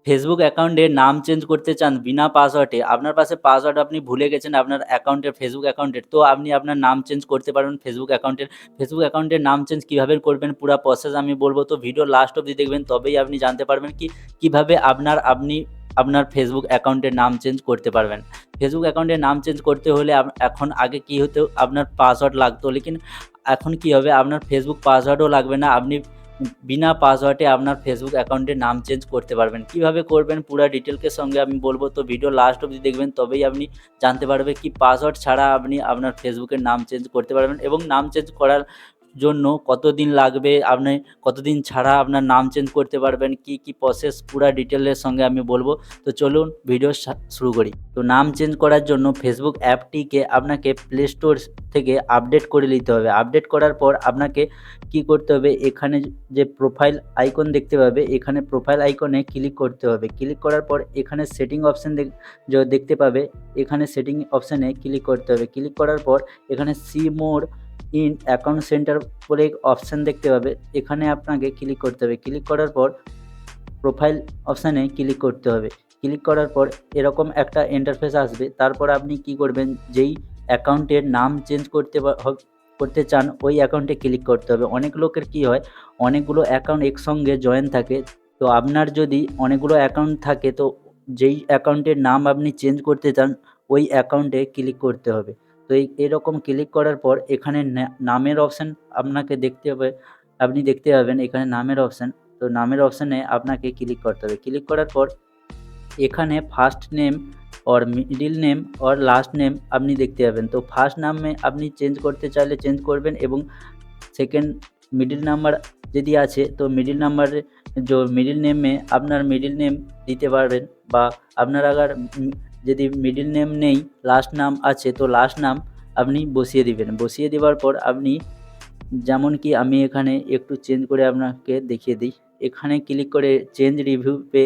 Facebook অ্যাকাউন্টে নাম change করতে চান বিনা পাসওয়ার্ডে, আপনার পাশে পাসওয়ার্ড আপনি ভুলে গেছেন আপনার অ্যাকাউন্টের, ফেসবুক অ্যাকাউন্টের, তো আপনি আপনার নাম চেঞ্জ করতে পারবেন ফেসবুক অ্যাকাউন্টের। ফেসবুক অ্যাকাউন্টের নাম চেঞ্জ কীভাবে করবেন পুরা প্রসেস আমি বলবো, তো ভিডিও লাস্ট অবধি দেখবেন, তবেই আপনি জানতে পারবেন কীভাবে আপনি আপনার ফেসবুক অ্যাকাউন্টের নাম চেঞ্জ করতে পারবেন। ফেসবুক অ্যাকাউন্টের নাম চেঞ্জ করতে হলে এখন আগে কী হতো, আপনার পাসওয়ার্ড লাগতো, লেকিন এখন কী হবে, আপনার ফেসবুক পাসওয়ার্ডও লাগবে না, আপনি বিনা পাসওয়ার্ডে আপনার ফেসবুক অ্যাকাউন্টের নাম চেঞ্জ করতে পারবেন। কিভাবে করবেন পুরা ডিটেলসের সঙ্গে আমি বলবো, তো ভিডিও লাস্ট অবধি দেখবেন, তবেই আপনি জানতে পারবেন কি পাসওয়ার্ড ছাড়া আপনি আপনার ফেসবুকের নাম চেঞ্জ করতে পারবেন, এবং নাম চেঞ্জ করার জন্য কতদিন লাগবে, আপনি কতদিন ছাড়া আপনার নাম চেঞ্জ করতে পারবেন, কি প্রসেস পুরা ডিটেলের সঙ্গে আমি বলবো। তো চলুন ভিডিও শুরু করি। তো নাম চেঞ্জ করার জন্য ফেসবুক অ্যাপটিকে আপনাকে প্লে স্টোর থেকে আপডেট করে নিতে হবে। আপডেট করার পর আপনাকে কি করতে হবে, এখানে যে প্রোফাইল আইকন দেখতে পাবে, এখানে প্রোফাইল আইকনে ক্লিক করতে হবে। ক্লিক করার পর এখানে সেটিং অপশান দেখতে পাবে, এখানে সেটিং অপশানে ক্লিক করতে হবে। ক্লিক করার পর এখানে see more in account centre বলে অপশান দেখতে পাবে, এখানে আপনাকে ক্লিক করতে হবে। ক্লিক করার পর প্রোফাইল অপশানে ক্লিক করতে হবে। ক্লিক করার পর এরকম একটা ইন্টারফেস আসবে। তারপর আপনি কি করবেন, যেই অ্যাকাউন্টের নাম চেঞ্জ করতে চান ওই অ্যাকাউন্টে ক্লিক করতে হবে। অনেক লোকের কি হয়, অনেকগুলো অ্যাকাউন্ট একসঙ্গে জয়েন থাকে, তো আপনার যদি অনেকগুলো অ্যাকাউন্ট থাকে, তো যেই অ্যাকাউন্টের নাম আপনি চেঞ্জ করতে চান ওই অ্যাকাউন্টে ক্লিক করতে হবে। তো এরকম ক্লিক করার পর এখানে নামের অপশান আপনাকে আপনি দেখতে পাবেন এখানে নামের অপশান। তো নামের অপশানে আপনাকে ক্লিক করতে হবে। ক্লিক করার পর এখানে first name or middle name or last name আপনি দেখতে পাবেন। তো ফার্স্ট নামে আপনি চেঞ্জ করতে চাইলে চেঞ্জ করবেন, এবং সেকেন্ড মিডিল নাম্বার যদি আছে তো মিডিল নেমে আপনার মিডিল নেম দিতে পারবেন, বা আপনার আগার যদি মিডিল নেম নেই, লাস্ট নাম আছে, তো লাস্ট নাম আপনি বসিয়ে দিবেন। বসিয়ে দেওয়ার পর আপনি, যেমন কি আমি এখানে একটু চেঞ্জ করে আপনাকে দেখিয়ে দিই। এখানে ক্লিক করে চেঞ্জ রিভিউ পে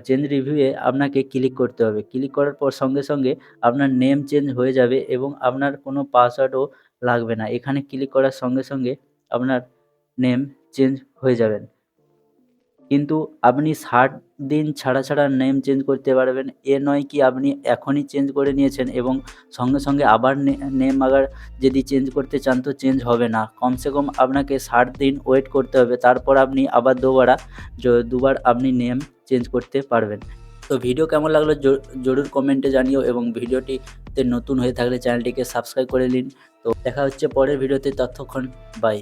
চেঞ্জ রিভিউয়ে আপনাকে ক্লিক করতে হবে। ক্লিক করার পর সঙ্গে সঙ্গে আপনার নেম চেঞ্জ হয়ে যাবে, এবং আপনার কোনো পাসওয়ার্ডও লাগবে না। এখানে ক্লিক করার সঙ্গে সঙ্গে আপনার নেম চেঞ্জ হয়ে যাবেন। কিন্তু আপনি 60 দিন ছাড়া নেম চেঞ্জ করতে পারবেন। এ নয় কি আপনি এখনই চেঞ্জ করে নিয়েছেন এবং সঙ্গে সঙ্গে আবার নেম যদি চেঞ্জ করতে চান তো চেঞ্জ হবে না। কমসে কম আপনাকে 60 দিন ওয়েট করতে হবে, তারপর আপনি আবার দুবার আপনি নেম চেঞ্জ করতে পারবেন। তো ভিডিও কেমন লাগলো জরুর কমেন্টে জানিও, এবং ভিডিওটিতে নতুন হয়ে থাকলে চ্যানেলটিকে সাবস্ক্রাইব করে নিন। তো দেখা হচ্ছে পরের ভিডিওতে, ততক্ষণ বাই।